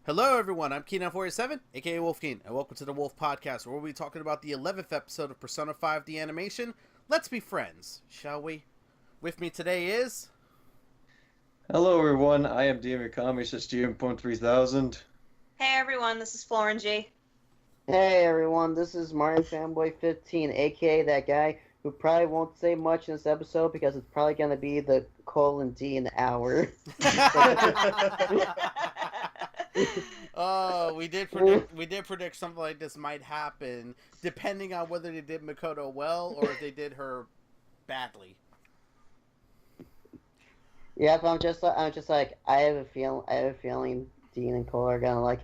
Hello everyone, I'm Keen47, aka Wolfkeen, and welcome to the Wolf Podcast, where we'll be talking about the 11th episode of Persona 5 the animation. Let's be friends, shall we? With me today is... Hello everyone, I am DM Kami, says GM.3000. Hey everyone, this is FlOrangey. Hey everyone, this is Mario Fanboy 15, aka that guy who probably won't say much in this episode because it's probably gonna be the D in the hour. Oh, we did predict something like this might happen, depending on whether they did Makoto well or if they did her badly. Yeah, but I'm just like I have a feeling Dean and Cole are gonna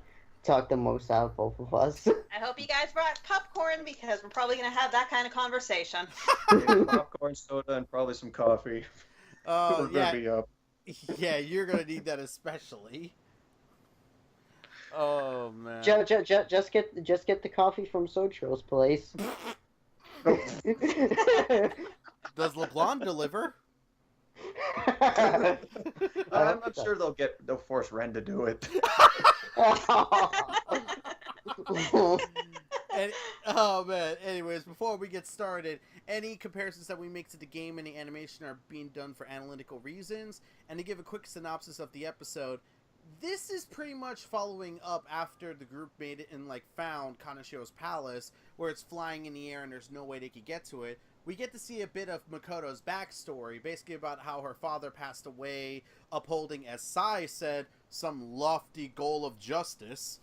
talk the most out of both of us. I hope you guys brought popcorn because we're probably going to have that kind of conversation. Yeah, popcorn, soda, and probably some coffee. Oh, We're gonna be up. Yeah, you're gonna need that especially. Oh man. Just get the coffee from Sotro's place. Does LeBlanc deliver? I'm sure they'll force Ren to do it. And, oh man. Anyways, before we get started, any comparisons that we make to the game and the animation are being done for analytical reasons. And to give a quick synopsis of the episode, this is pretty much following up after the group made it and found Kaneshio's palace, where it's flying in the air and there's no way they could get to it. We get to see a bit of Makoto's backstory, basically about how her father passed away, upholding, as Sai said, some lofty goal of justice,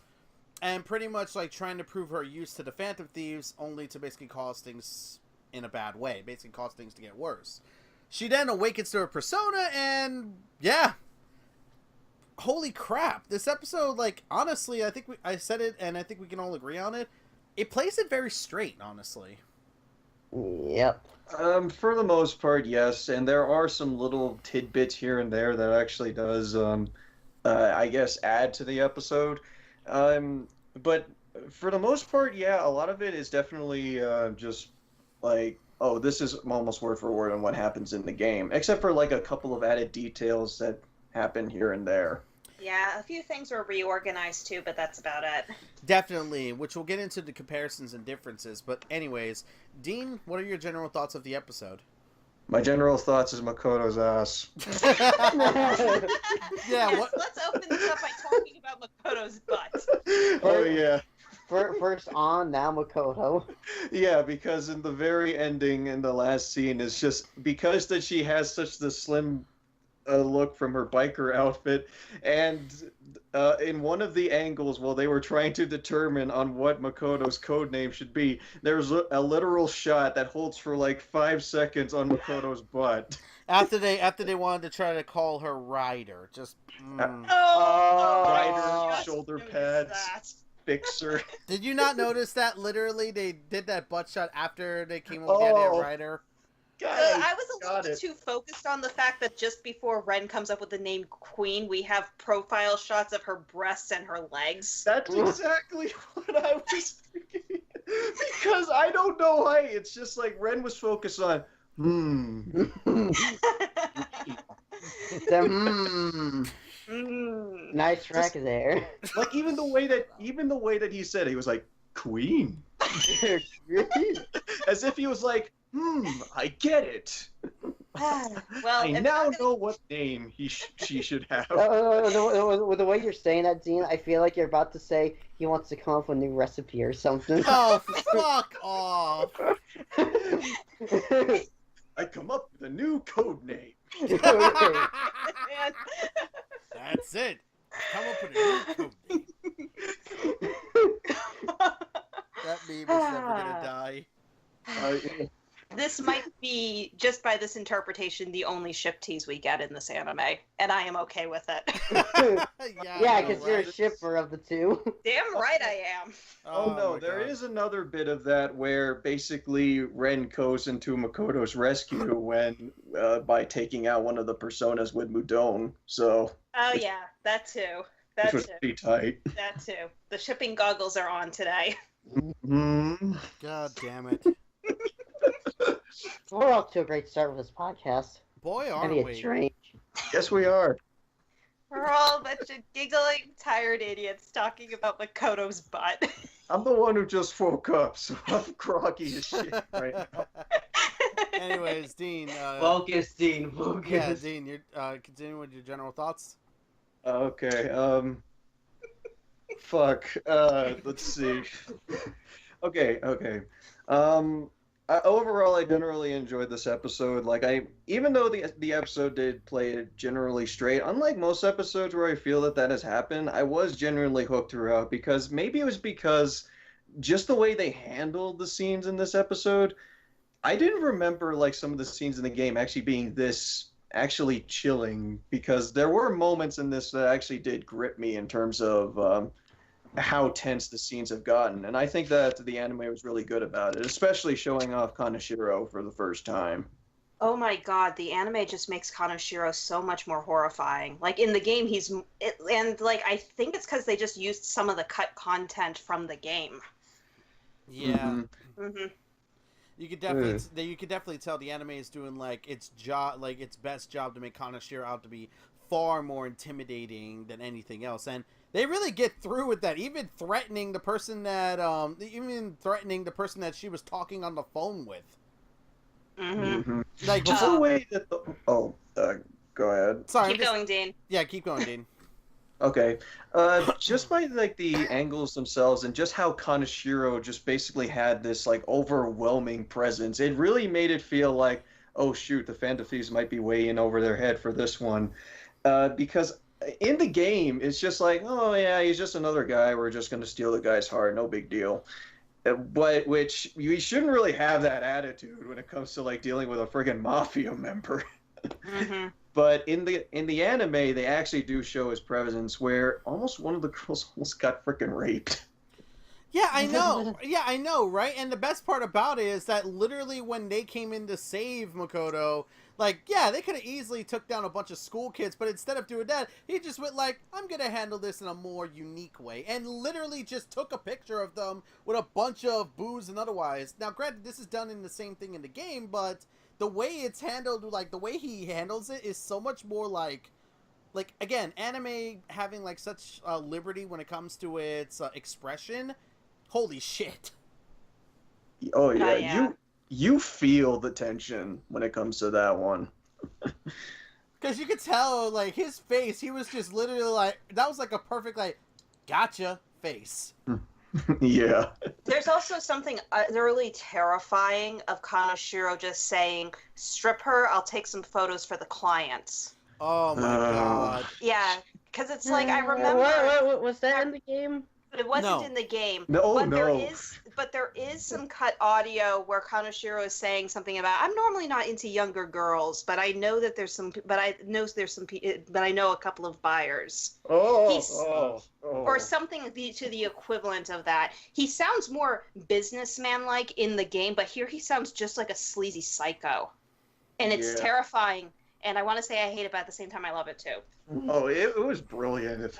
and pretty much trying to prove her use to the Phantom Thieves, only to basically cause things in a bad way, basically cause things to get worse. She then awakens to her persona, and yeah, holy crap, this episode, honestly, I think I said it, and I think we can all agree on it, it plays it very straight, honestly. Yep. For the most part, yes, and there are some little tidbits here and there that actually does, I guess, add to the episode. But for the most part, yeah, a lot of it is definitely just oh, this is almost word for word on what happens in the game, except for a couple of added details that happen here and there. Yeah, a few things were reorganized too, but that's about it. Definitely, which we'll get into the comparisons and differences. But anyways, Dean, what are your general thoughts of the episode? My general thoughts is Makoto's ass. Yeah, Yes, what? let's open this up by talking about Makoto's butt. Oh yeah. First on, now Makoto. Yeah, because in the very ending, in the last scene, it's just because that she has such the slim look from her biker outfit, and in one of the angles while they were trying to determine on what Makoto's code name should be, there's a literal shot that holds for 5 seconds on Makoto's butt. After they wanted to try to call her Ryder, just. Rider, just shoulder noticed pads. that. Fixer. Did you not notice that literally they did that butt shot after they came up with the idea of Ryder? I was a little too focused on the fact that just before Ren comes up with the name Queen, we have profile shots of her breasts and her legs. That's exactly what I was thinking. Because I don't know why. It's just Ren was focused on, Nice track there. even the way that he said it, he was like, Queen. As if he was like, I get it. Well, I now know what name she should have. The way you're saying that, Dean, I feel like you're about to say he wants to come up with a new recipe or something. Oh, fuck off! I come up with a new code name. That's it. Come up with a new code name. That meme is never gonna die. This might be, just by this interpretation, the only ship tease we get in this anime, and I am okay with it. Yeah, because you're a shipper of the two. Damn right I am. Oh no, there is another bit of that where basically Ren goes into Makoto's rescue when by taking out one of the personas with Mudon. So. Oh yeah, that too. Which was pretty tight. That too. The shipping goggles are on today. God damn it. We're off to a great start with this podcast. Boy, are Maybe we. a drink. Yes, we are. We're all a bunch of giggling, tired idiots talking about Makoto's butt. I'm the one who just woke up, so I'm groggy as shit right now. Anyways, Dean. Focus, Dean. Focus. Yeah, Dean. You're continuing with your general thoughts. Okay. Fuck. Let's see. Okay. Overall, I generally enjoyed this episode. Even though the episode did play it generally straight, unlike most episodes where I feel that has happened, I was genuinely hooked throughout because maybe it was because just the way they handled the scenes in this episode, I didn't remember some of the scenes in the game actually being this actually chilling, because there were moments in this that actually did grip me in terms of how tense the scenes have gotten, and I think that the anime was really good about it, especially showing off Kaneshiro for the first time. Oh my god, the anime just makes Kaneshiro so much more horrifying. In the game, I think it's because they just used some of the cut content from the game. Yeah. Mm-hmm. Mm-hmm. You could definitely tell the anime is doing its best job to make Kaneshiro out to be far more intimidating than anything else, and they really get through with that. Even threatening the person that she was talking on the phone with. Mm-hmm. Just the way that go ahead. Sorry, keep going, Dean. Yeah, keep going, Dean. Okay. Just by the angles themselves and just how Kaneshiro just basically had this overwhelming presence, it really made it feel like, oh shoot, the Phantom Thieves might be way in over their head for this one. Because in the game, it's just oh yeah, he's just another guy. We're just gonna steal the guy's heart. No big deal. But which you shouldn't really have that attitude when it comes to dealing with a friggin' mafia member. Mm-hmm. But in the anime, they actually do show his presence, where almost one of the girls almost got frickin' raped. Yeah, I know. Yeah, I know, right? And the best part about it is that literally when they came in to save Makoto, they could have easily took down a bunch of school kids, but instead of doing that, he just went I'm gonna handle this in a more unique way, and literally just took a picture of them with a bunch of booze and otherwise. Now, granted, this is done in the same thing in the game, but the way it's handled, the way he handles it is so much more again, anime having such liberty when it comes to its expression. Holy shit. Oh yeah, you feel the tension when it comes to that one. Because you could tell, his face, he was just literally that was a perfect, gotcha face. Yeah. There's also something utterly terrifying of Kaneshiro just saying, strip her, I'll take some photos for the clients. Oh my god. Yeah, because it's I remember... What, was that in the game? But it wasn't in the game. No. There is some cut audio where Kaneshiro is saying something about, I'm normally not into younger girls, but I know that but I know a couple of buyers. Or something to the equivalent of that. He sounds more businessman-like in the game, but here he sounds just like a sleazy psycho. And it's terrifying. And I want to say I hate it, but at the same time I love it too. Oh, it was brilliant.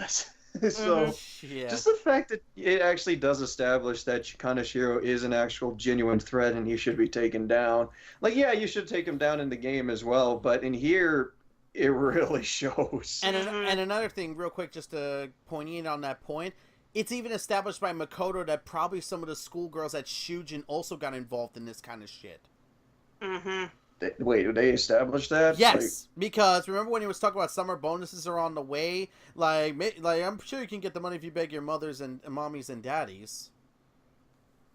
So, yeah. Just the fact that it actually does establish that Kaneshiro is an actual genuine threat and he should be taken down. You should take him down in the game as well, but in here, it really shows. And another thing, real quick, just to point in on that point, it's even established by Makoto that probably some of the schoolgirls at Shujin also got involved in this kind of shit. Mm-hmm. Wait, did they establish that? Yes, because remember when he was talking about summer bonuses are on the way? I'm sure you can get the money if you beg your mothers and mommies and daddies.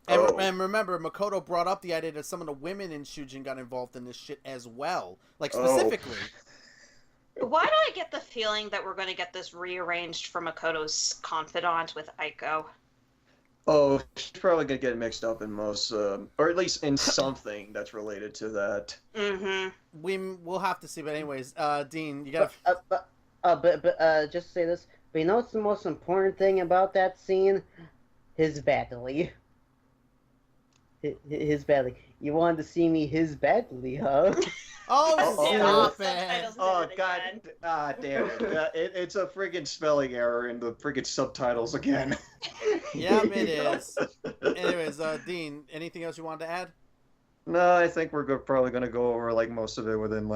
And remember, Makoto brought up the idea that some of the women in Shujin got involved in this shit as well, specifically. Why do I get the feeling that we're going to get this rearranged for Makoto's confidant with Aiko? Oh, she's probably going to get mixed up in most, or at least in something that's related to that. Mm-hmm. We'll have to see, but anyways, Dean, you got. But just to say this. But you know what's the most important thing about that scene? His badly. His badly. You wanted to see me his badly, huh? Oh, stop it! Oh, God. Damn it. It's a friggin' spelling error in the friggin' subtitles again. Yeah, it is. Anyways, Dean, anything else you wanted to add? No, I think we're probably going to go over most of it within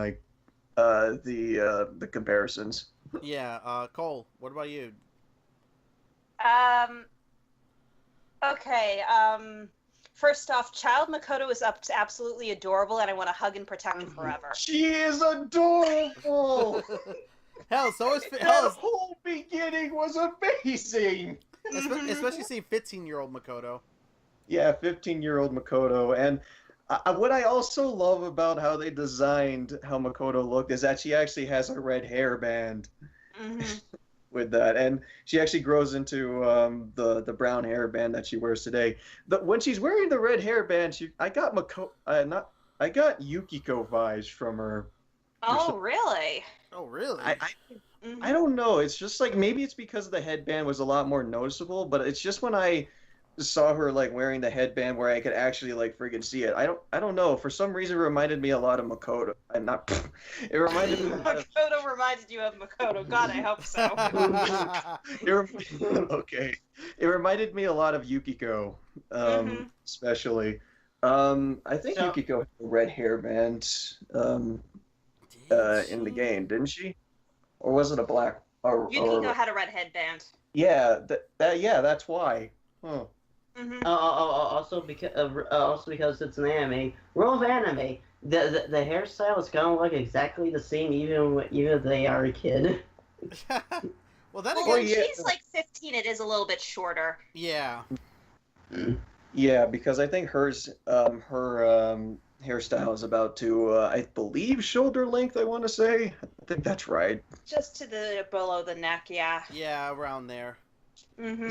the comparisons. Yeah, Cole, what about you? Okay. First off, Child Makoto is absolutely adorable, and I want to hug and protect him forever. She is adorable. Hell, so is That hell, whole beginning was amazing. especially seeing 15-year-old Makoto. Yeah, 15-year-old Makoto. And what I also love about how they designed how Makoto looked is that she actually has a red hairband with that. And she actually grows into the brown hairband that she wears today. When she's wearing the red hairband, I got Yukiko vibes from her. Oh, really? Oh, really? I don't know. It's just like maybe it's because the headband was a lot more noticeable, but it's just when I saw her like wearing the headband where I could actually like friggin' see it. I don't know. For some reason, it reminded me a lot of Makoto. It reminded me. Makoto reminded you of Makoto. God, I hope so. Okay. It reminded me a lot of Yukiko, especially. I think Yukiko had a red hairband in the game, didn't she? Or was it a black? Yukiko had a red headband. Yeah, that's why. Huh. Also because it's an anime. Rule of anime. The hairstyle is gonna look exactly the same even if they are a kid. Well, then Well, again, when she's like 15, it is a little bit shorter. yeah. Yeah, because I think her hairstyle is about to, I believe, shoulder length. I want to say. I think that's right. Just to the below the neck, yeah. Yeah, around there.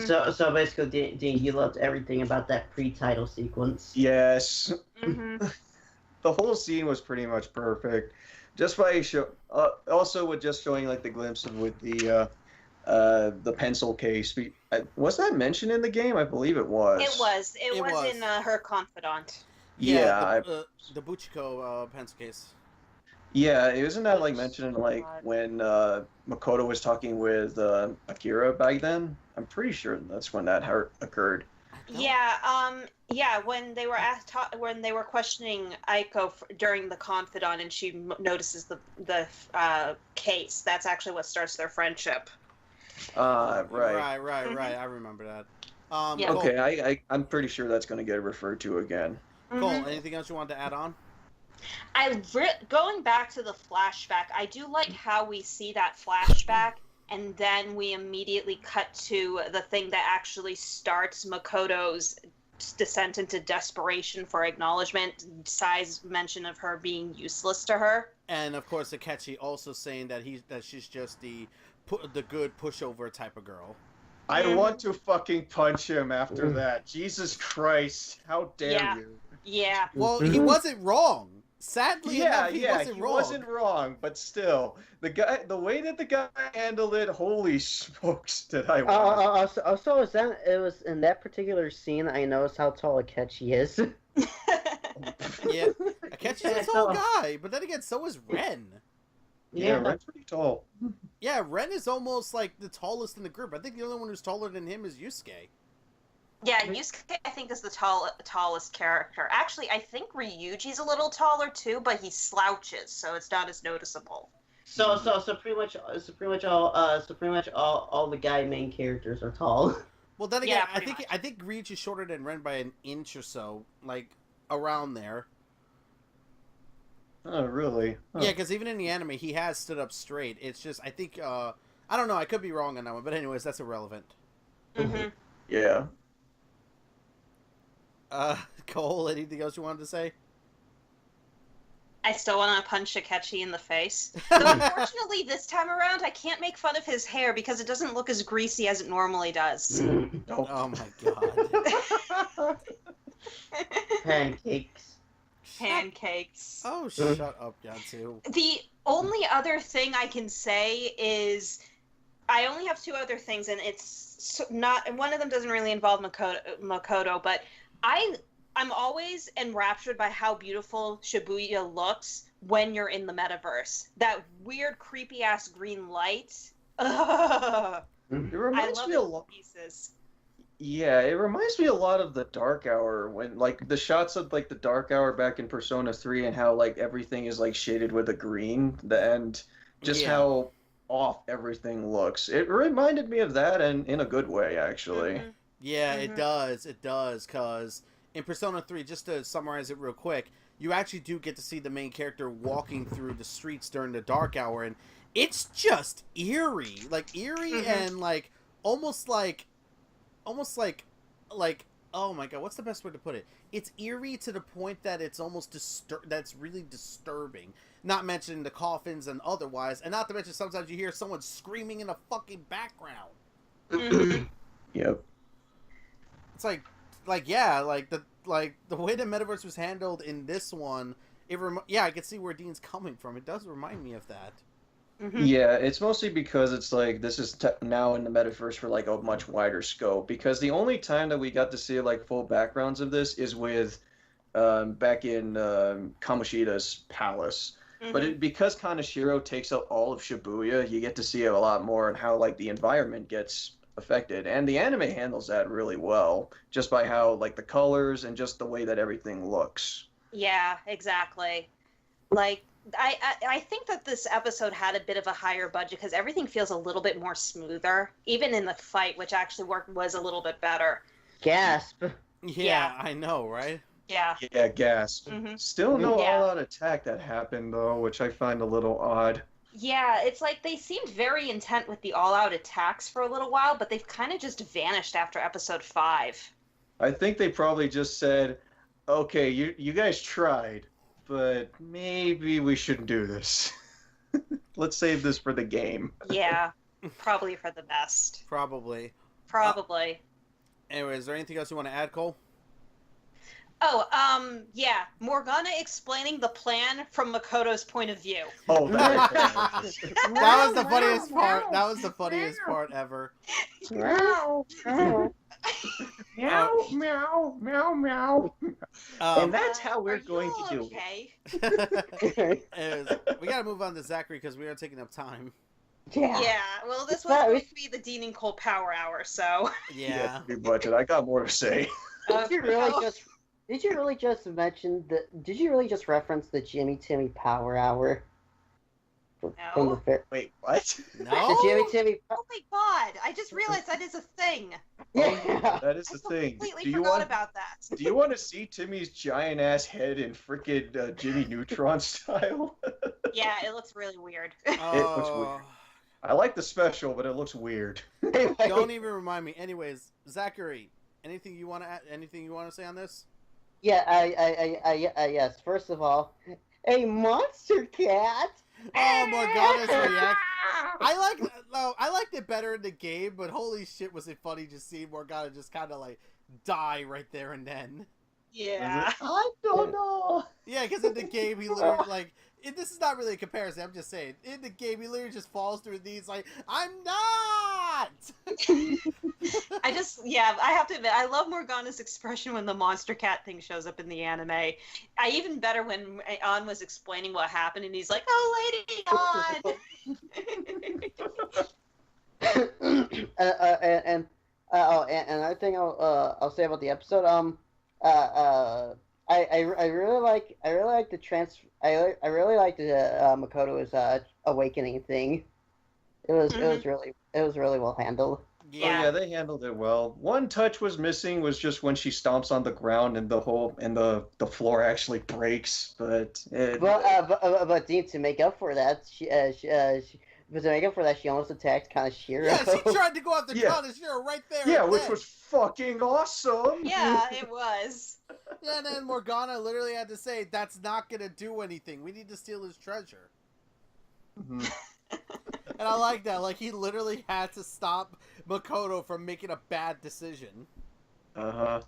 So basically, Dean, you loved everything about that pre-title sequence. Yes. The whole scene was pretty much perfect. Just by also with just showing like the glimpse of with the pencil case. Was that mentioned in the game? I believe it was. It was. It was in her confidant. Yeah, the Buchiko pencil case. Yeah, isn't that like mentioned in like when Makoto was talking with Akira back then? I'm pretty sure that's when that occurred. Yeah, when they were questioning Aiko during the confidant, and she notices the case. That's actually what starts their friendship. Right. Mm-hmm. I remember that. Yeah. Cole, Okay, I'm pretty sure that's going to get referred to again. Cole, anything else you want to add on? Going back to the flashback, I do like how we see that flashback, and then we immediately cut to the thing that actually starts Makoto's descent into desperation for acknowledgement. Sai's mention of her being useless to her, and of course, Akechi also saying that she's just the good pushover type of girl. I want to fucking punch him after that. Jesus Christ! How dare you? Yeah. Well, he wasn't wrong. Sadly enough, he wasn't wrong, but still, the way that the guy handled it, holy smokes, did I want. Also, it was in that particular scene I noticed how tall Akechi is. Yeah, Akechi's a tall guy, but then again, so is Ren. Yeah, Ren's pretty tall. Yeah, Ren is almost like the tallest in the group. I think the only one who's taller than him is Yusuke. Yeah, Yusuke, I think, is the tallest character. Actually, I think Ryuji's a little taller too, but he slouches, so it's not as noticeable. So pretty much all the guy main characters are tall. Well, then again, Yeah, I think Ryuji's shorter than Ren by an inch or so, like around there. Oh, really? Oh. Yeah, because even in the anime, he has stood up straight. It's just, I think, I don't know, I could be wrong on that one, but anyways, that's irrelevant. Yeah. Cole, anything else you wanted to say? I still want to punch Akechi in the face. Though, unfortunately, this time around, I can't make fun of his hair because it doesn't look as greasy as it normally does. Oh my god. Pancakes. Oh, shut up, Yansu. The only other thing I can say is I only have two other things, and it's not. One of them doesn't really involve Makoto, but I'm always enraptured by how beautiful Shibuya looks when you're in the metaverse. That weird, creepy ass green light. Ugh. It reminds me a lot. Pieces. Yeah, it reminds me a lot of the Dark Hour when like the shots of like the Dark Hour back in Persona 3 and how like everything is like shaded with a green and just how off everything looks. It reminded me of that, and in a good way, actually. Mhm. Yeah, it does. It does, because in Persona 3, just to summarize it real quick, you actually do get to see the main character walking through the streets during the dark hour, and it's just eerie. Like, eerie and, like, almost like, oh my god, what's the best way to put it? It's eerie to the point that it's almost that's really disturbing. Not mentioning the coffins and otherwise, and not to mention sometimes you hear someone screaming in the fucking background. Yep. It's like yeah, like the way the metaverse was handled in this one, I can see where Dean's coming from. It does remind me of that. Yeah, it's mostly because it's like this is now in the metaverse for like a much wider scope. Because the only time that we got to see like full backgrounds of this is with back in Kamoshida's palace. But because Kaneshiro takes up all of Shibuya, you get to see a lot more and how like the environment gets affected. And the anime handles that really well, just by how like the colors and just the way that everything looks. Yeah, exactly. Like, I think that this episode had a bit of a higher budget because everything feels a little bit more smoother, even in the fight, which actually was a little bit better. Gasp. Yeah, I know, right? Yeah. Yeah, gasp. Still no all-out attack that happened though, which I find a little odd. Yeah, it's like they seemed very intent with the all-out attacks for a little while, but they've kind of just vanished after episode 5. I think they probably just said, okay, you guys tried, but maybe we shouldn't do this. Let's save this for the game. Yeah, probably for the best. Probably. Anyway, is there anything else you want to add, Cole? Oh, yeah, Morgana explaining the plan from Makoto's point of view. Oh, that was the funniest part. That was the funniest part ever. Meow, meow, meow, meow, meow. And that's how we're going to do it. We gotta move on to Zachary because we are taking up time. Yeah, well, this was supposed to be the Dean and Cole Power Hour, so... Yeah, pretty much. I got more to say. Did you really just mention did you really just reference the Jimmy Timmy Power Hour? No. Wait, what? No? The Jimmy Timmy... Oh my god, I just realized that is a thing. Yeah. That is the thing. I completely forgot about that. Do you want to see Timmy's giant-ass head in frickin' Jimmy Neutron style? Yeah, it looks really weird. It looks weird. I like the special, but it looks weird. Don't even remind me. Anyways, Zachary, anything you want to add? Anything you want to say on this? Yeah, yes. First of all, a monster cat. Oh, Morgana's reaction. I liked it better in the game, but holy shit, was it funny to see Morgana just kind of like die right there and then. Yeah. I don't know. Yeah, because in the game he literally this is not really a comparison. I'm just saying, in the game he literally just falls through these like, I'm not. I have to admit, I love Morgana's expression when the monster cat thing shows up in the anime. Even better when An was explaining what happened, and he's like, "Oh, Lady An." And another thing I'll say about the episode, I really like the Makoto's awakening thing. It was really well handled. Yeah. Oh, yeah, they handled it well. One touch was missing was just when she stomps on the ground and the floor actually breaks. But Dean, to make up for that, she almost attacked Kaneshiro. Yeah, she tried to go after Kaneshiro right there. Yeah, which was fucking awesome. Yeah, it was. Yeah, and then Morgana literally had to say, "That's not gonna do anything. We need to steal his treasure." Mm-hmm. And I like that. Like, he literally had to stop Makoto from making a bad decision. She was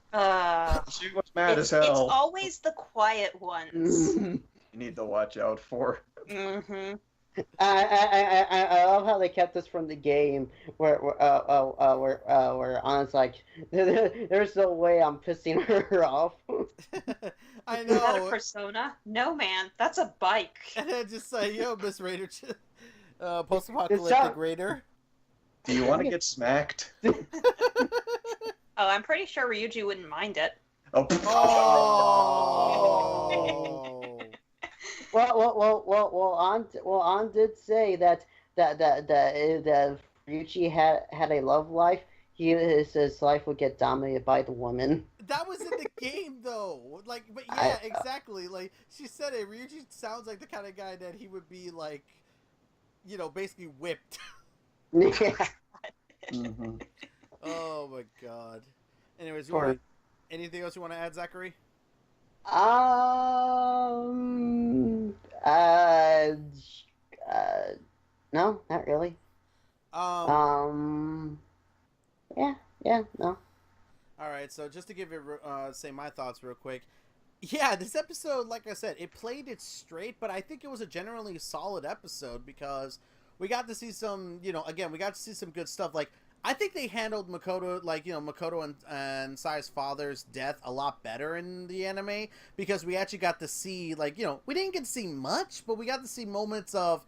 mad as hell. It's always the quiet ones. You need to watch out for. Mm-hmm. I love how they kept this from the game, where Anna's like, there's no way I'm pissing her off. I know. Is that a persona? No, man, that's a bike. And then just say, "Yo, Miss Raider, post-apocalyptic Raider. Do you want to get smacked?" Oh, I'm pretty sure Ryuji wouldn't mind it. Oh. Well, An did say that that Ryuichi had a love life, his life would get dominated by the woman. That was in the game, though. Like, but yeah, exactly. Like she said, it. Ryuichi sounds like the kind of guy that he would be like, basically whipped. Yeah. Mm-hmm. Oh my god. Anyways, anything else you want to add, Zachary? No, not really. Yeah, no. All right, so just to give it, say my thoughts real quick. Yeah, this episode, like I said, it played it straight, but I think it was a generally solid episode because we got to see some, again, we got to see some good stuff. Like, I think they handled Makoto, Makoto and Sai's father's death a lot better in the anime because we actually got to see, we didn't get to see much, but we got to see moments of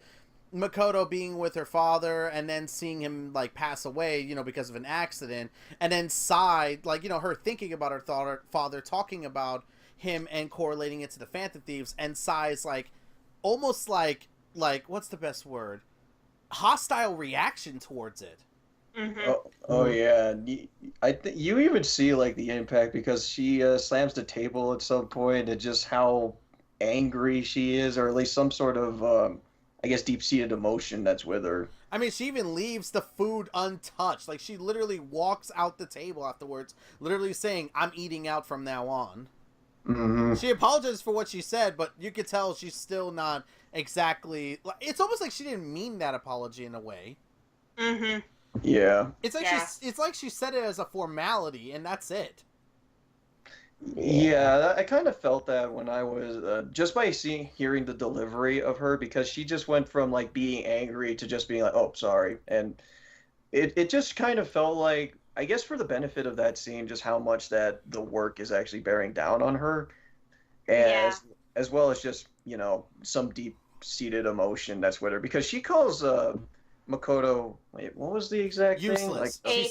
Makoto being with her father and then seeing him pass away, because of an accident, and then Sai, her thinking about her father, talking about him and correlating it to the Phantom Thieves, and Sai's almost like what's the best word? Hostile reaction towards it. Mm-hmm. Oh yeah, I think you even see the impact because she slams the table at some point and just how angry she is, or at least some sort of I guess deep-seated emotion that's with her. I mean, she even leaves the food untouched. Like, she literally walks out the table afterwards, literally saying, "I'm eating out from now on." Mm-hmm. She apologizes for what she said, but you could tell she's still not exactly... It's almost like she didn't mean that apology in a way. Mm-hmm. Yeah. It's like she said it as a formality, and that's it. Yeah, I kind of felt that when I was just by hearing the delivery of her, because she just went from being angry to just being "Oh, sorry," and it just kind of felt like, I guess for the benefit of that scene, just how much that the work is actually bearing down on her, and as well as just some deep-seated emotion that's with her, because she calls Makoto, wait, what was the exact useless. thing?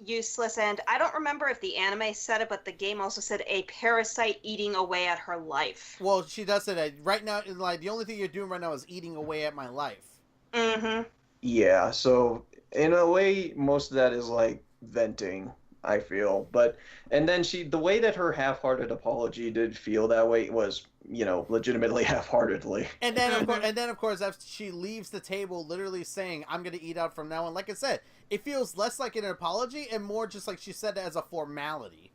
Useless, and I don't remember if the anime said it, but the game also said a parasite eating away at her life. Well, she does say that right now. The only thing you're doing right now is eating away at my life. Mm-hmm. Yeah, so in a way, most of that is venting, I feel. And then the way that her half-hearted apology did feel that way was, legitimately half-heartedly. And then, of course, after she leaves the table, literally saying, "I'm gonna eat out from now on." Like I said, it feels less like an apology and more just like she said it as a formality.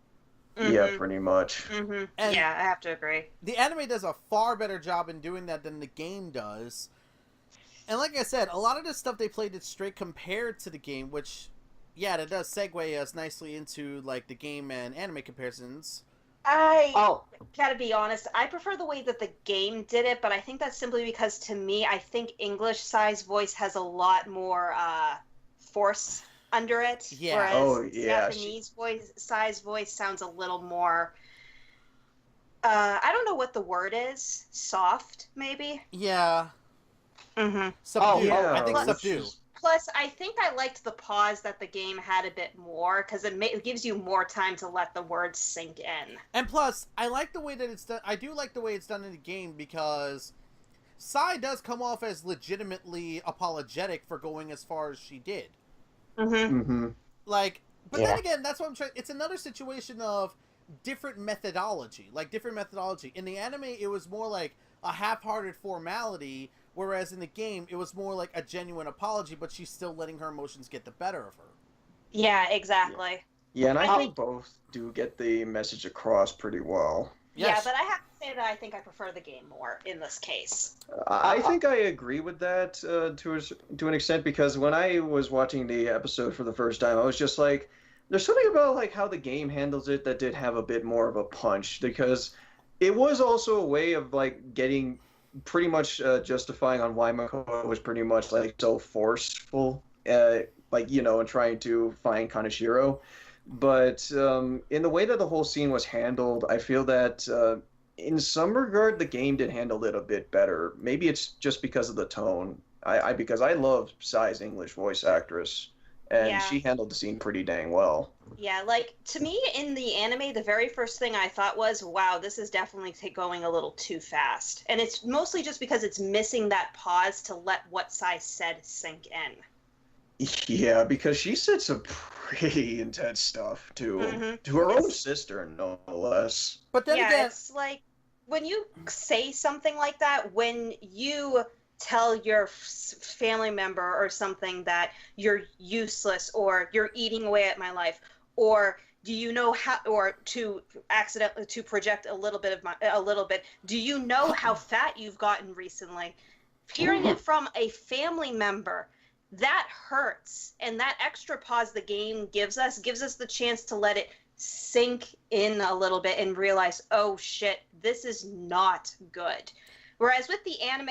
Mm-hmm. Yeah, pretty much. Mm-hmm. Yeah, I have to agree. The anime does a far better job in doing that than the game does. And like I said, a lot of the stuff they played it straight compared to the game, which, yeah, that does segue us nicely into the game and anime comparisons. Gotta be honest, I prefer the way that the game did it, but I think that's simply because, to me, I think English Sai's voice has a lot more force under it. Yeah. Whereas Japanese Sai's voice sounds a little more, I don't know what the word is, soft, maybe? Yeah. Mm-hmm. Subdue. Yeah. I think subdue. Plus, I think I liked the pause that the game had a bit more, because it gives you more time to let the words sink in. And plus, I like the way that it's done. I do like the way it's done in the game because Sai does come off as legitimately apologetic for going as far as she did. Mm-hmm. Mm-hmm. But then again, that's what I'm trying. It's another situation of different methodology. In the anime, it was more like a half-hearted formality, whereas in the game, it was more like a genuine apology, but she's still letting her emotions get the better of her. Yeah, exactly. Yeah, and I think both do get the message across pretty well. Yes. Yeah, but I have to say that I think I prefer the game more in this case. I think I agree with that to an extent, because when I was watching the episode for the first time, I was just like, there's something about how the game handles it that did have a bit more of a punch, because it was also a way of getting pretty much justifying on why Makoto was pretty much so forceful, and trying to find Kaneshiro. But in the way that the whole scene was handled, I feel that in some regard the game did handle it a bit better. Maybe it's just because of the tone. Because I love Sai's English voice actress, and she handled the scene pretty dang well. Yeah, like, to me, in the anime, the very first thing I thought was, wow, this is definitely going a little too fast. And it's mostly just because it's missing that pause to let what Sai said sink in. Yeah, because she said some pretty intense stuff to her own sister, no less. But then again, it's like, when you say something like that, when you tell your family member or something that you're useless or you're eating away at my life, or do you know how, or to project a little bit, do you know how fat you've gotten recently? Hearing it from a family member, that hurts, and that extra pause the game gives us the chance to let it sink in a little bit and realize, oh shit, this is not good. Whereas with the anime,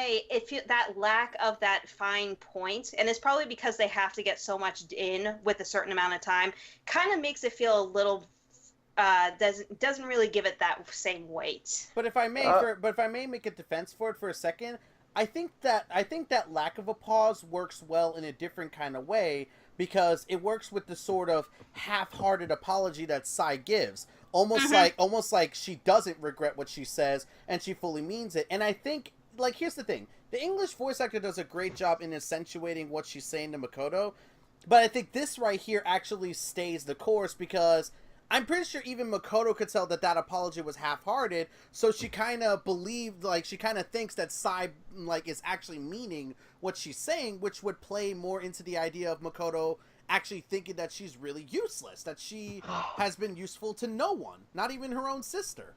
that lack of that fine point, and it's probably because they have to get so much in with a certain amount of time, kind of makes it feel a little doesn't really give it that same weight. But if I may make a defense for it for a second, I think that lack of a pause works well in a different kind of way, because it works with the sort of half-hearted apology that Sai gives. Almost like she doesn't regret what she says, and she fully means it. And I think, like, here's the thing. The English voice actor does a great job in accentuating what she's saying to Makoto, but I think this right here actually stays the course, because I'm pretty sure even Makoto could tell that apology was half-hearted, so she kind of believed, like, she kind of thinks that Sai, like, is actually meaning what she's saying, which would play more into the idea of Makoto actually thinking that she's really useless, that she has been useful to no one, not even her own sister.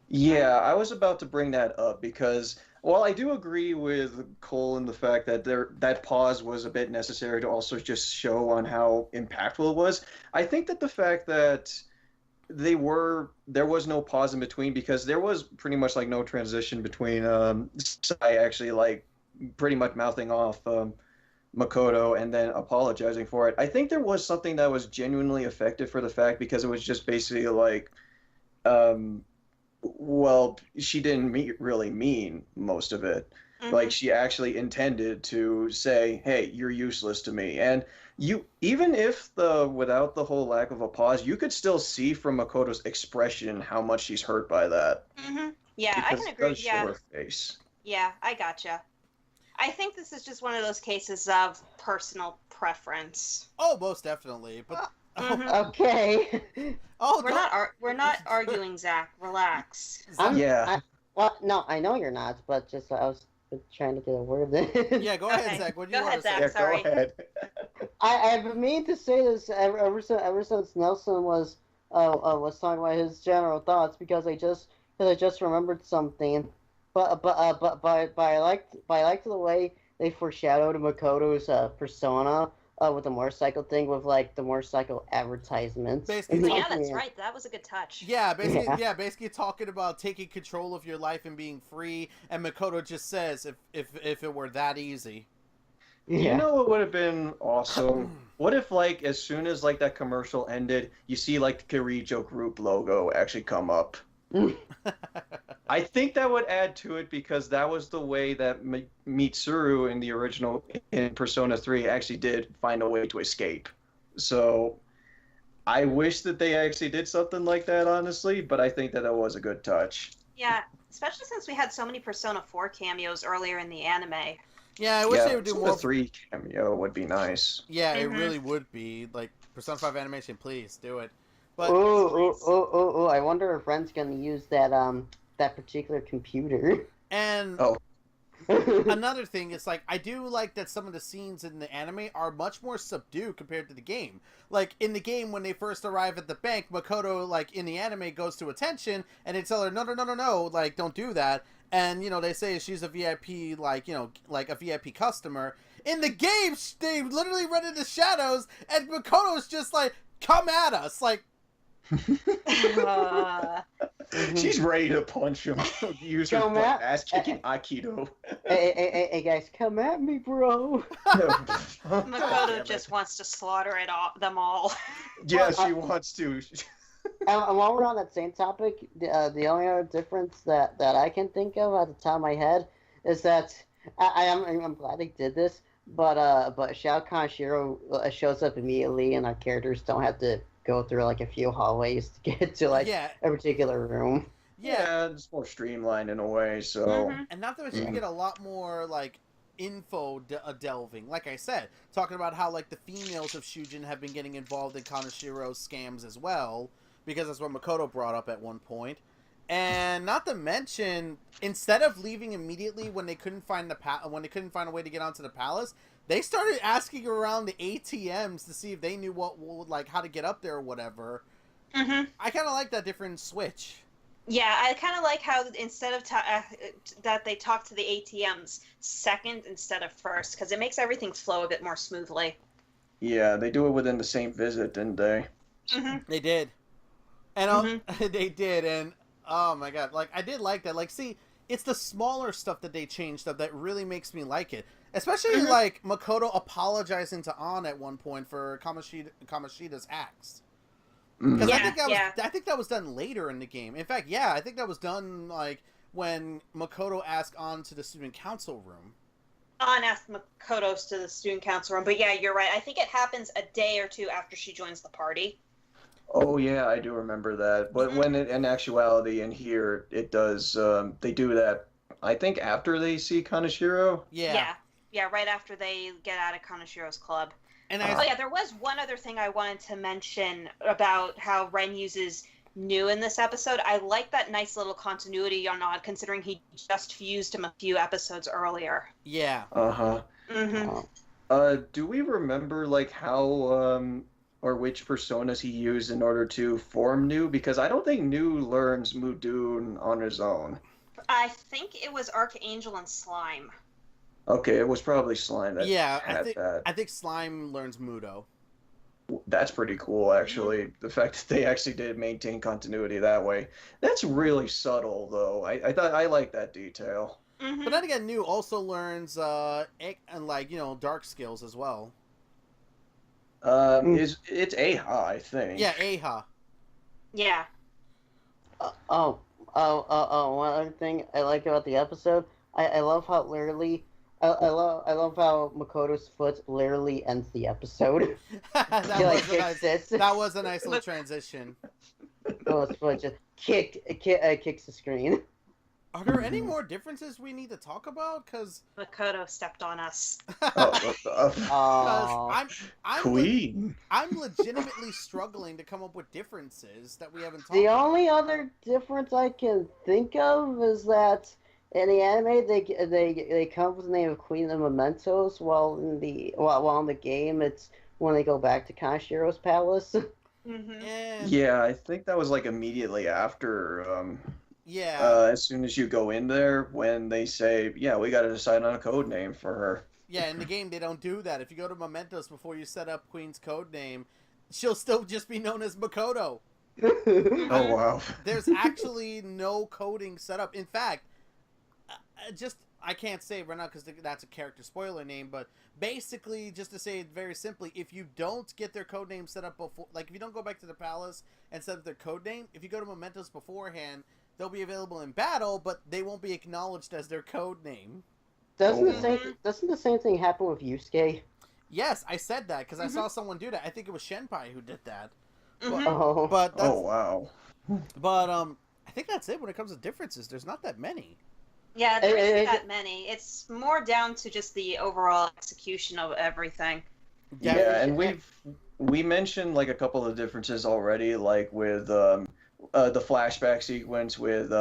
Yeah, I was about to bring that up because while I do agree with Cole in the fact that that pause was a bit necessary to also just show on how impactful it was, I think that the fact that there was no pause in between, because there was pretty much like no transition between Sai actually like pretty much mouthing off Makoto and then apologizing for it. I think there was something that was genuinely effective for the fact, because it was just basically like, well, she didn't really mean most of it. Like, she actually intended to say, hey, you're useless to me. And you, even if without the whole lack of a pause, you could still see from Makoto's expression how much she's hurt by that. Yeah, because I can agree. It does show her face. Yeah, I gotcha. I think this is just one of those cases of personal preference. Oh, most definitely. But Okay. We're not arguing, Zach. Relax. Well, no, I know you're not, but just I was trying to get a word in. Yeah, go ahead, Zach. What do you want to say? Zach, sorry. Go ahead. I've been meaning to say this ever since Nelson was talking about his general thoughts, because I just remembered something. But I liked the way they foreshadowed Makoto's persona with the motorcycle thing, with like the motorcycle advertisements. Basically, yeah, that's right. That was a good touch. Yeah, basically talking about taking control of your life and being free, and Makoto just says, if it were that easy. Yeah. You know what would have been awesome? What if, like, as soon as like that commercial ended, you see like the Kirijo Group logo actually come up? I think that would add to it, because that was the way that Mitsuru in the original in Persona 3 actually did find a way to escape. So I wish that they actually did something like that, honestly, but I think that was a good touch. Yeah, especially since we had so many Persona 4 cameos earlier in the anime. Yeah, I wish they would do more. Persona 3 cameo would be nice. Yeah, it really would be. Like, Persona 5 animation, please do it. But I wonder if Ren's gonna use that particular computer. And another thing is, like, I do like that some of the scenes in the anime are much more subdued compared to the game. Like, in the game, when they first arrive at the bank, Makoto, like, in the anime, goes to attention, and they tell her, no, like, don't do that. And, you know, they say she's a VIP, like, you know, like a VIP customer. In the game, they literally run into shadows, and Makoto's just like, come at us, like, She's ready to punch him. Use her ass-kicking Aikido. Hey, guys, come at me, bro. Makoto just wants to slaughter them all. Yeah, she wants to. And while we're on that same topic, the only other difference that I can think of at the top of my head is that I'm glad they did this, but Shao Kahn Shiro shows up immediately, and our characters don't have to go through like a few hallways to get to like Yeah, a particular room. yeah, it's more streamlined in a way. So Mhm. and not to mention Yeah. you get a lot more like info delving. Like I said, talking about how like the females of Shujin have been getting involved in Kanashiro's scams as well, because that's what Makoto brought up at one point. And not to mention, instead of leaving immediately when they couldn't find when they couldn't find a way to get onto the palace, they started asking around the ATMs to see if they knew like how to get up there or whatever. Mhm. I kind of like that different switch. Yeah, I kind of like how instead of that they talk to the ATMs second instead of first, because it makes everything flow a bit more smoothly. yeah, they do it within the same visit, didn't they? Mhm. They did, and they did, and oh my god, like I did like that. Like, see, it's the smaller stuff that they changed up that really makes me like it. Especially like Makoto apologizing to An at one point for Kamoshida's acts. Because Yeah, I think that was done later in the game. In fact, I think that was done like when Makoto asked An to the student council room. An asked Makoto to the student council room, but yeah, you're right. I think it happens a day or two after she joins the party. Oh yeah, I do remember that. But when in actuality in here it does, they do that. I think after they see Kaneshiro. Yeah, right after they get out of Kanashiro's club. And there was one other thing I wanted to mention about how Ren uses new in this episode. I like that nice little continuity on Odd, considering he just fused him a few episodes earlier. Yeah. Uh-huh. Mm-hmm. Do we remember like how or which personas he used in order to form New? Because I don't think New learns Mudun on his own. I think it was Archangel and Slime. Okay, it was probably Slime that had that. I think Slime learns Mudo. That's pretty cool, actually. The fact that they actually did maintain continuity that way. That's really subtle, though. I thought I like that detail. Mm-hmm. But then again, New also learns and like dark skills as well. It's Aha, I think. Yeah, Aha. Yeah. One other thing I like about the episode, I love how literally, I love how Makoto's foot literally ends the episode. That was a nice little transition. His foot just kicks the screen. Are there any more differences we need to talk about? Because Makoto stepped on us. Queen. I'm legitimately struggling to come up with differences that we haven't talked The about. only other difference I can think of is that in the anime they come up with the name of Queen of the Mementos, while in the game it's when they go back to Kanshiro's palace. Mm-hmm. Yeah, I think that was like immediately after. As soon as you go in there, when they say, "Yeah, we got to decide on a code name for her." Yeah, in the game they don't do that. If you go to Mementos before you set up Queen's code name, she'll still just be known as Makoto. Oh wow! There's actually no coding set up. In fact, I can't say it right now because that's a character spoiler name, but basically, just to say it very simply, if you don't get their code name set up before, like if you don't go back to the palace and set up their code name, if you go to Mementos beforehand, they'll be available in battle, but they won't be acknowledged as their code name. Doesn't the same thing happen with Yusuke? Yes, I said that because I saw someone do that. I think it was Shenpai who did that. Mm-hmm. But that's, wow. But I think that's it when it comes to differences. There's not that many. Yeah, there isn't that many. It's more down to just the overall execution of everything. Yeah, and we mentioned like a couple of differences already, like with the flashback sequence with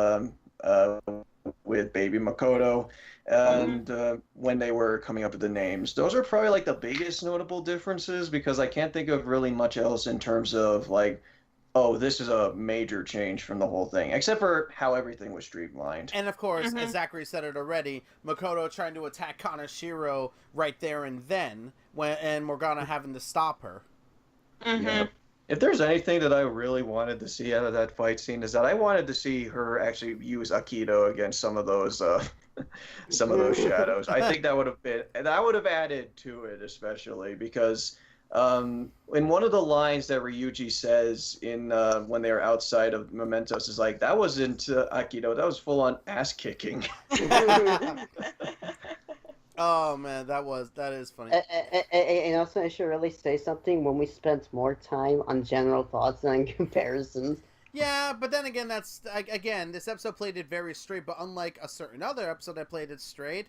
Baby Makoto, and when they were coming up with the names. Those are probably like the biggest notable differences, because I can't think of really much else in terms of like, oh, this is a major change from the whole thing, except for how everything was streamlined. And of course, as Zachary said it already, Makoto trying to attack Kaneshiro right there and then, and Morgana having to stop her. Mm-hmm. Yeah. If there's anything that I really wanted to see out of that fight scene, is that I wanted to see her actually use Aikido against some of those shadows. I think that would have added to it, especially because in one of the lines that Ryuji says in when they were outside of Mementos is like, that wasn't Aikido, that was full on ass kicking. Oh man, that is funny. And also, I should really say something when we spent more time on general thoughts than comparisons. Yeah, but then again, again, this episode played it very straight, but unlike a certain other episode that played it straight.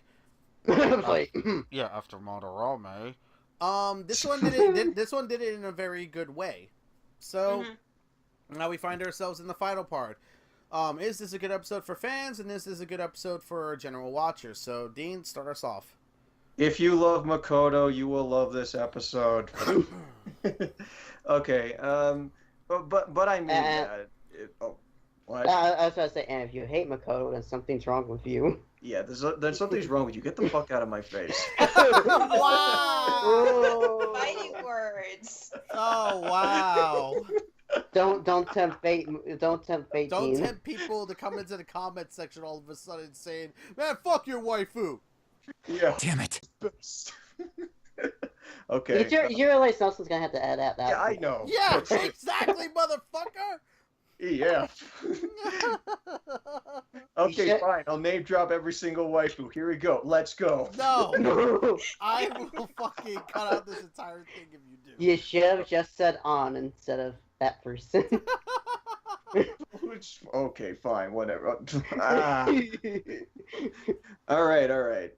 Like, Yeah, after Madarame. This one did it in a very good way. So now we find ourselves in the final part. Is this a good episode for fans, and this is a good episode for general watchers? So, Dean, start us off. If you love Makoto, you will love this episode. Okay. But I mean, what? I was going to say, and if you hate Makoto, then something's wrong with you. Yeah, there's something's wrong with you. Get the fuck out of my face. Wow! Fighting words. Oh wow! Don't tempt fate. Don't tempt fate. Don't Dean. tempt people to come into the comment section all of a sudden saying, "Man, fuck your waifu." Yeah. Damn it. Okay. You realize Nelson's gonna have to add that. Yeah, I know. Yeah, exactly, motherfucker. Yeah. Okay, should- fine. I'll name drop every single waifu. Here we go. Let's go. No, I will fucking cut out this entire thing if you do. You should have just said on instead of that person. Okay, fine. Whatever. Ah. All right.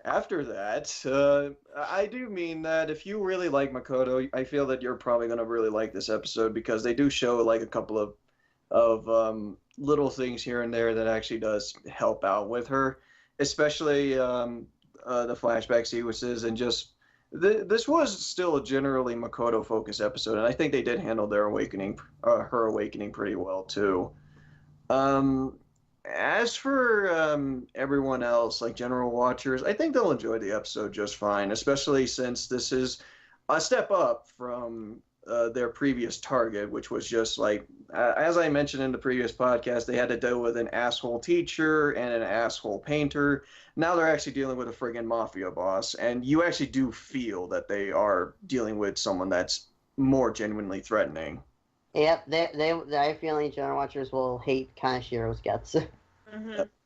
After that, I do mean that if you really like Makoto, I feel that you're probably gonna really like this episode because they do show like a couple of little things here and there that actually does help out with her, especially the flashback sequences and just this was still a generally Makoto focused episode, and I think they did handle their awakening, her awakening pretty well too. As for everyone else, like general watchers, I think they'll enjoy the episode just fine, especially since this is a step up from their previous target, which was just like, as I mentioned in the previous podcast, they had to deal with an asshole teacher and an asshole painter. Now they're actually dealing with a friggin' mafia boss, and you actually do feel that they are dealing with someone that's more genuinely threatening. Yep, I have a feeling general watchers will hate Kanashiro's guts.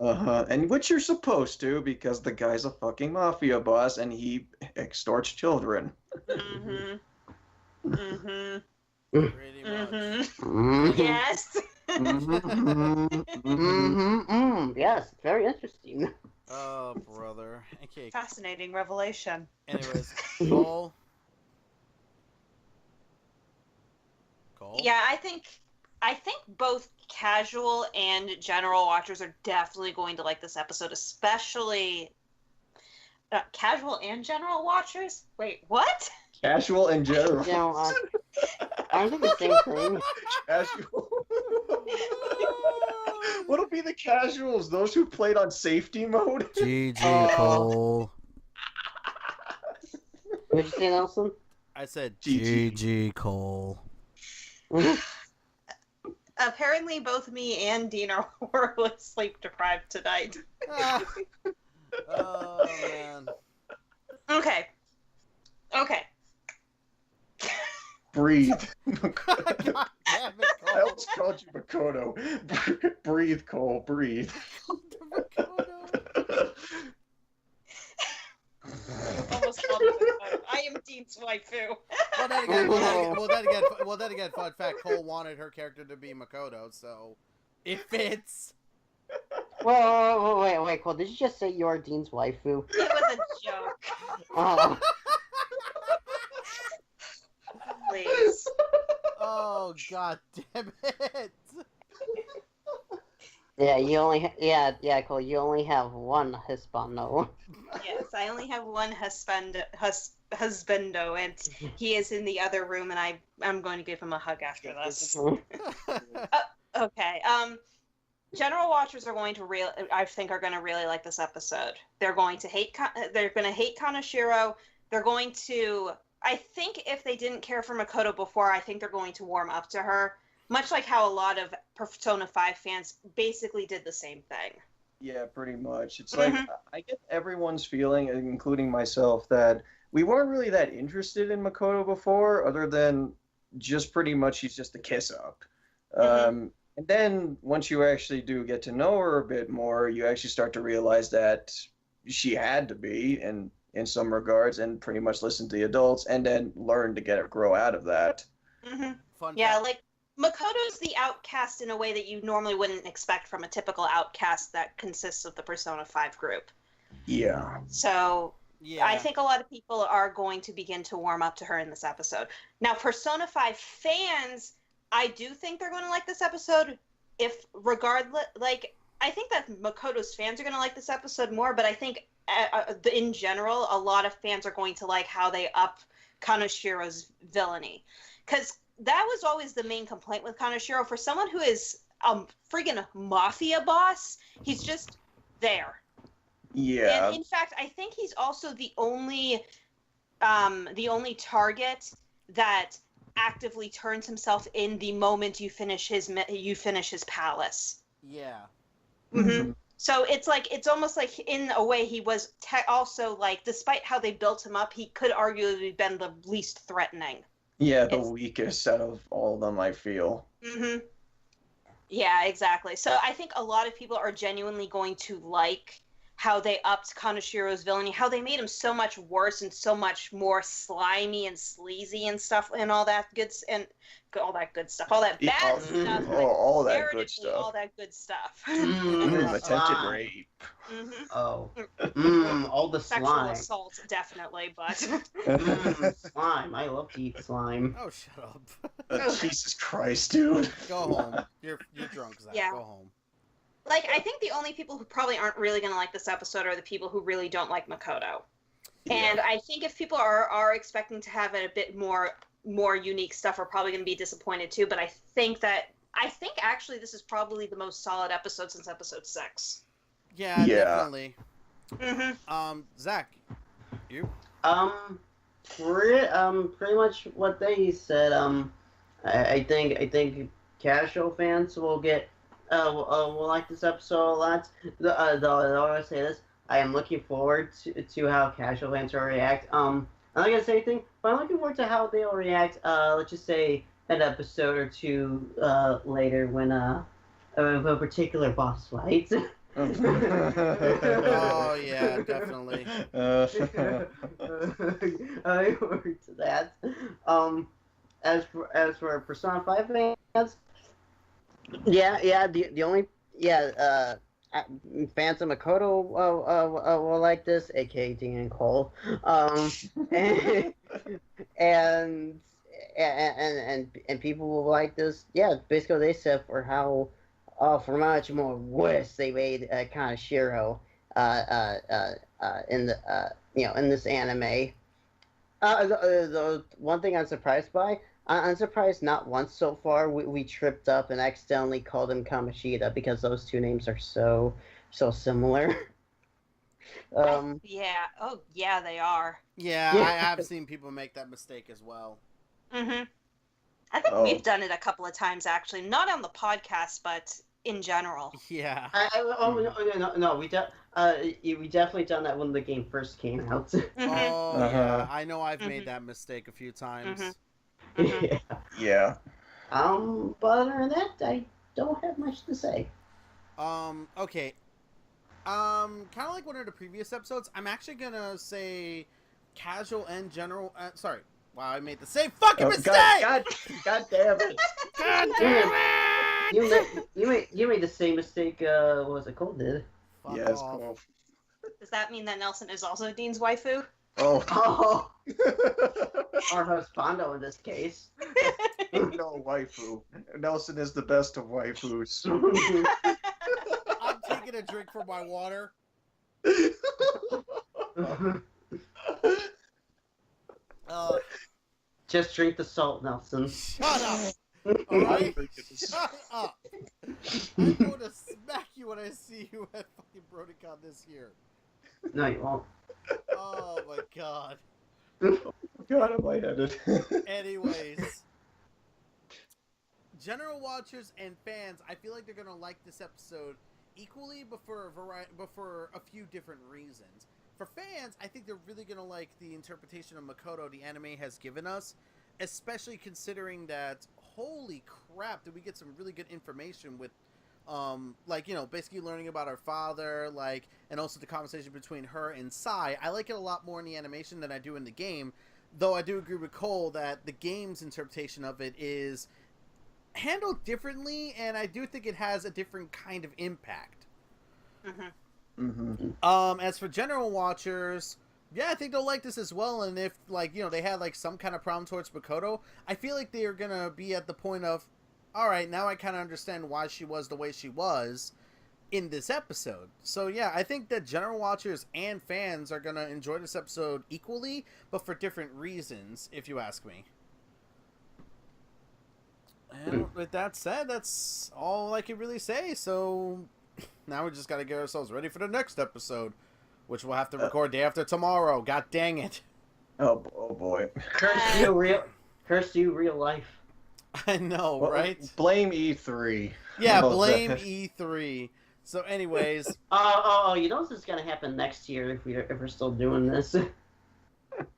And which you're supposed to, because the guy's a fucking mafia boss and he extorts children. Pretty much. Yes. Yes, very interesting. Oh, brother. Okay. Fascinating revelation. Anyways, Cole. Yeah, I think both casual and general watchers are definitely going to like this episode, especially casual and general watchers. Wait, what? Casual and general. You know, aren't they the same thing? Casual. What'll be the casuals? Those who played on safety mode? GG, Cole. What'd you say, Nelson? I said GG. GG, Cole. Apparently, both me and Dean are horribly sleep deprived tonight. Oh, man. Okay. Breathe. God damn it, Cole. I almost called you Makoto. Breathe, Cole. Breathe. Almost called me Makoto. I am Dean's waifu. Well, then again, fun fact, Cole wanted her character to be Makoto, so it fits. Wait, Cole, did you just say you're Dean's waifu? It was a joke. Oh. Please. Oh, god damn it. Yeah, Cole, you only have one Hispano. Yes, I only have one husbando, and he is in the other room, and I'm going to give him a hug after this. Okay. General watchers are going to I think are going to really like this episode. They're going to hate Kanashiro. They're going to, I think if they didn't care for Makoto before, I think they're going to warm up to her. Much like how a lot of Persona 5 fans basically did the same thing. Yeah, pretty much. It's like, I get everyone's feeling, including myself, that we weren't really that interested in Makoto before, other than just pretty much she's just a kiss up. And then once you actually do get to know her a bit more, you actually start to realize that she had to be in some regards, and pretty much listen to the adults, and then learn to grow out of that. Mm-hmm. Fun Yeah, fact. like Makoto's the outcast in a way that you normally wouldn't expect from a typical outcast that consists of the Persona 5 group. Yeah. So Yeah. I think a lot of people are going to begin to warm up to her in this episode. Now, Persona 5 fans, I do think they're going to like this episode. If regardless, like, I think that Makoto's fans are going to like this episode more, but I think in general, a lot of fans are going to like how they up Kanoshiro's villainy. Because that was always the main complaint with Kanoshiro. For someone who is a friggin' mafia boss, he's just there. Yeah. And in fact, I think he's also the only target that actively turns himself in the moment you finish his palace. Yeah. Mm-hmm. So it's almost like in a way he was also like, despite how they built him up, he could arguably been the least threatening. Yeah, the weakest out of all of them, I feel. Mm-hmm. Yeah, exactly. So I think a lot of people are genuinely going to like how they upped Kanoshiro's villainy, how they made him so much worse and so much more slimy and sleazy and stuff, and all that good stuff, all that bad stuff, all that good stuff. All that good stuff. Attempted rape. Mm-hmm. Oh. All the Sexual slime. assault, definitely, but Slime. I love to eat slime. Oh, shut up. Jesus Christ, dude. Go home. You're drunk, Zach. Yeah. Go home. Like, I think the only people who probably aren't really going to like this episode are the people who really don't like Makoto. Yeah. And I think if people are expecting to have a bit more unique stuff, are probably going to be disappointed too. But I think actually this is probably the most solid episode since episode 6. Yeah. Definitely. Mm-hmm. Zach, you? Pretty much what they said. I think casual fans will like this episode a lot. Though I always say this, I am looking forward to how casual fans will react. I'm not gonna say anything, but I'm looking forward to how they'll react. Let's just say an episode or two later when a particular boss fight. Oh yeah, definitely. I look forward to that. As for Persona 5 fans. The only fans of Makoto will like this, aka Dean and Cole, and people will like this. Yeah, basically they said for how much more worse they made Kaneshiro in the in this anime. The one thing I'm surprised by. I'm surprised not once so far we tripped up and accidentally called him Kamoshida, because those two names are so similar. Yeah. Oh, yeah, they are. Yeah, I have seen people make that mistake as well. Mm-hmm. I think we've done it a couple of times, actually. Not on the podcast, but in general. Yeah. No, we definitely done that when the game first came out. Oh, yeah. I know I've made that mistake a few times. Yeah. But other than that, I don't have much to say. Okay. Kind of like one of the previous episodes, I'm actually gonna say casual and general. Sorry. Wow, I made the same fucking mistake! God damn it! God damn it! You made the same mistake. What was it called? Did? Fuck yes, off. cool. Does that mean that Nelson is also Dean's waifu? Oh. Or husbando in this case. No waifu. Nelson is the best of waifus. I'm taking a drink from my water. Just drink the salt, Nelson. Shut up! Alright? Shut up! I'm going to smack you when I see you at fucking BronyCon this year. No, you won't. Oh my god. God, I'm lightheaded. Anyways. General watchers and fans, I feel like they're gonna like this episode equally, but for a few different reasons. For fans, I think they're really gonna like the interpretation of Makoto the anime has given us, especially considering that, holy crap, did we get some really good information with Like, you know, basically learning about her father, like, and also the conversation between her and Sai. I like it a lot more in the animation than I do in the game, though I do agree with Cole that the game's interpretation of it is handled differently, and I do think it has a different kind of impact. As for general watchers, yeah, I think they'll like this as well, and if, like, you know, they had, like, some kind of problem towards Makoto, I feel like they're gonna be at the point of, alright, now I kind of understand why she was the way she was in this episode. So, yeah, I think that general watchers and fans are gonna enjoy this episode equally, but for different reasons, if you ask me. And with that said, that's all I can really say, so now we just gotta get ourselves ready for the next episode, which we'll have to record day after tomorrow. God dang it. Oh boy. Curse you, real life. I know, right? Blame E3. Yeah, blame E3. So anyways. You know this is going to happen next year if we're still doing this.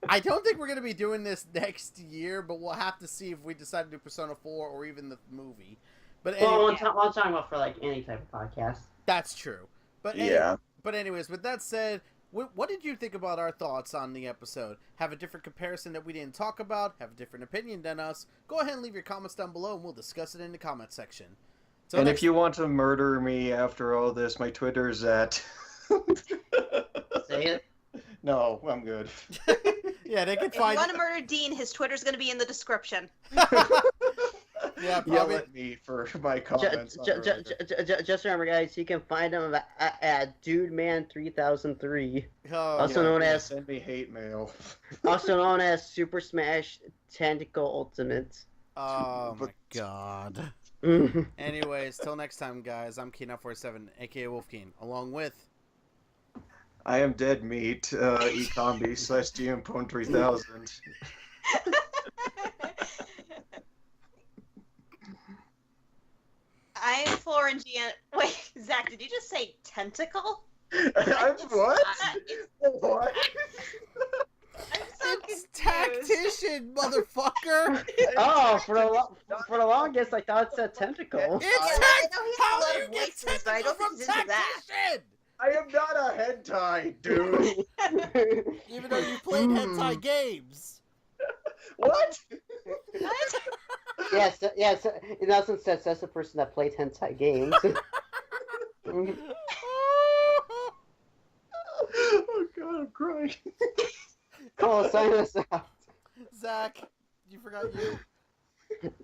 I don't think we're going to be doing this next year, but we'll have to see if we decide to do Persona 4 or even the movie. But anyway, well, I'm talking about for like any type of podcast. That's true. But yeah. But anyways, with that said, what did you think about our thoughts on the episode? Have a different comparison that we didn't talk about? Have a different opinion than us? Go ahead and leave your comments down below, and we'll discuss it in the comment section. So and if you want to murder me after all this, my Twitter's at... Say it. No, I'm good. Yeah, they can If find... you want to murder Dean, his Twitter's going to be in the description. Yeah, probably. Yell at me for my comments. Just remember, guys, you can find him at DudeMan3003, Oh, known as send me hate mail. also known as Super Smash Tentacle Ultimate. Oh my god. Anyways, till next time, guys. I'm Keen947, aka Wolfkeen, along with... I am Dead Meat, ecombi/GMPone3000. I'm FlOrangey and... Wait, Zach, did you just say tentacle? I'm what? What? I'm so It's confused. Tactician, motherfucker! Oh, for the longest, I thought it said tentacle. It's I know he has How a lot do of you get voices, but I don't tentacle think from he's into that. Tactician? I am not a hentai, dude. Even though you played hentai games. What? What? Yes, in essence, that's the person that played hentai games. Oh god, I'm crying. Cool, sign us out. Zach, you forgot you.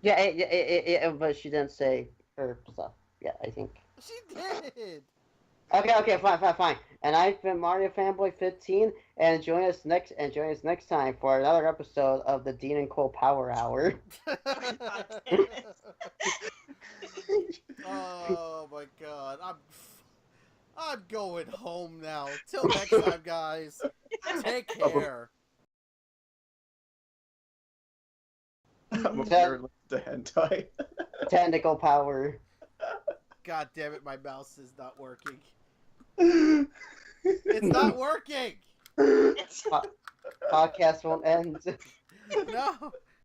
Yeah, but she didn't say her stuff. Yeah, I think. She did. Okay, fine. And I've been Mario Fanboy 15, and join us next time for another episode of the Dean and Cole Power Hour. Oh my god, I'm going home now. Till next time, guys. Take care. I'm a fearless to hentai. Tentacle power. God damn it, my mouse is not working. It's not working. Podcast won't end. No.